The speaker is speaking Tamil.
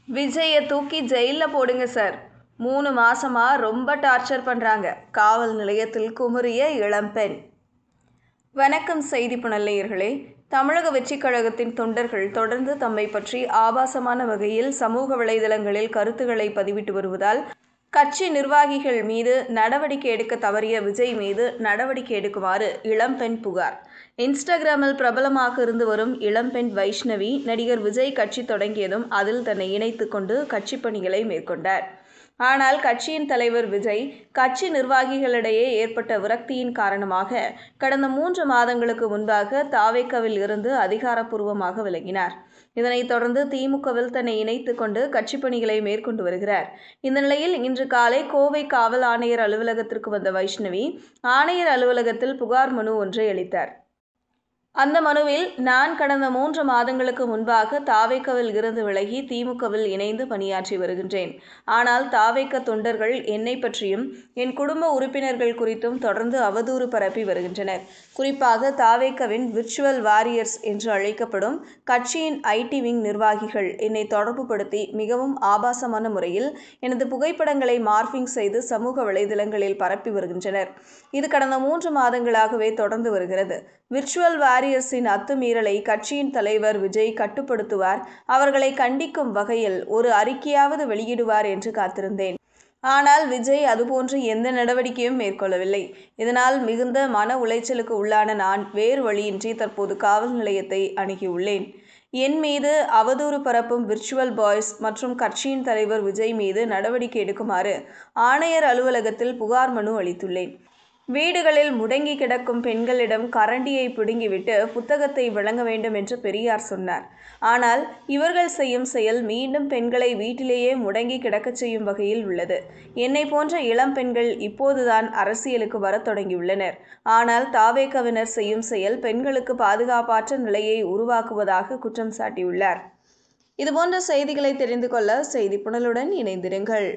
விஜயை தூக்கி ஜெயிலில் போடுங்க சார். 3 மாசமா ரொம்ப டார்ச்சர் பண்றாங்க. காவல் நிலையத்தில் குமுறிய இளம்பெண். வணக்கம் செய்தி புனல்நேயர்களே. தமிழக வெற்றிக் கழகத்தின் தொண்டர்கள் தொடர்ந்து தம்மை பற்றி ஆபாசமான வகையில் சமூக வலைதளங்களில் கருத்துக்களை பதிவிட்டு வருவதால் கட்சி நிர்வாகிகள் மீது நடவடிக்கை எடுக்க தவறிய விஜய் மீது நடவடிக்கை எடுக்குமாறு இளம்பெண் புகார். இன்ஸ்டாகிராமில் பிரபலமாக இருந்து வரும் இளம்பெண் வைஷ்ணவி நடிகர் விஜய் கட்சி தொடங்கியதும் அதில் தன்னை இணைத்து கொண்டு கட்சி பணிகளை மேற்கொண்டார். ஆனால் கட்சியின் தலைவர் விஜய் கட்சி நிர்வாகிகளிடையே ஏற்பட்ட விரக்தியின் காரணமாக கடந்த 3 மாதங்களுக்கு முன்பாக தாவேகாவில் இருந்து அதிகாரப்பூர்வமாக விலகினார். இதனைத் தொடர்ந்து திமுகவில் தன்னை இணைத்துக் கொண்டு கட்சி பணிகளை மேற்கொண்டு வருகிறார். இந்த நிலையில் இன்று காலை கோவை காவல் ஆணையர் அலுவலகத்திற்கு வந்த வைஷ்ணவி ஆணையர் அலுவலகத்தில் புகார் மனு ஒன்றை அளித்தார். அந்த மனுவில், நான் கடந்த 3 மாதங்களுக்கு முன்பாக தாவேகாவில் இருந்து விலகி திமுகவில் இணைந்து பணியாற்றி வருகின்றேன். ஆனால் தாவேகா தொண்டர்கள் என்னை பற்றியும் என் குடும்ப உறுப்பினர்கள் குறித்தும் தொடர்ந்து அவதூறு பரப்பி வருகின்றனர். குறிப்பாக தாவேகாவின் விர்ச்சுவல் வாரியர்ஸ் என்று அழைக்கப்படும் கட்சியின் ஐடி விங் நிர்வாகிகள் என்னை தொடர்புபடுத்தி மிகவும் ஆபாசமான முறையில் எனது புகைப்படங்களை மார்பிங் செய்து சமூக வலைதளங்களில் பரப்பி வருகின்றனர். இது கடந்த 3 மாதங்களாகவே தொடர்ந்து வருகிறது. விர்ச்சுவல் வாரியர்ஸின் அத்துமீறலை கட்சியின் தலைவர் விஜய் கட்டுப்படுத்துவார், அவர்களை கண்டிக்கும் வகையில் ஒரு அறிக்கையாவது வெளியிடுவார் என்று காத்திருந்தேன். ஆனால் விஜய் அதுபோன்று எந்த நடவடிக்கையும் மேற்கொள்ளவில்லை. இதனால் மிகுந்த மன உளைச்சலுக்கு உள்ளான நான் வேறு வழியின்றி தற்போது காவல் நிலையத்தை அணுகியுள்ளேன். என் மீது அவதூறு பரப்பும் விர்ச்சுவல் பாய்ஸ் மற்றும் கட்சியின் தலைவர் விஜய் மீது நடவடிக்கை எடுக்குமாறு ஆணையர் அலுவலகத்தில் புகார் மனு அளித்துள்ளேன். வீடுகளில் முடங்கி கிடக்கும் பெண்களிடம் கரண்டியை பிடுங்கிவிட்டு புத்தகத்தை வழங்க வேண்டும் என்று பெரியார் சொன்னார். ஆனால் இவர்கள் செய்யும் செயல் மீண்டும் பெண்களை வீட்டிலேயே முடங்கி கிடக்கச் செய்யும் வகையில் உள்ளது. என்னை போன்ற இளம் பெண்கள் இப்போதுதான் அரசியலுக்கு வரத் தொடங்கியுள்ளனர். ஆனால் தாவேகாவினர் செய்யும் செயல் பெண்களுக்கு பாதுகாப்பற்ற நிலையை உருவாக்குவதாக குற்றம் சாட்டியுள்ளார். இதுபோன்ற செய்திகளை தெரிந்து கொள்ள செய்தி புனலுடன் இணைந்திருங்கள்.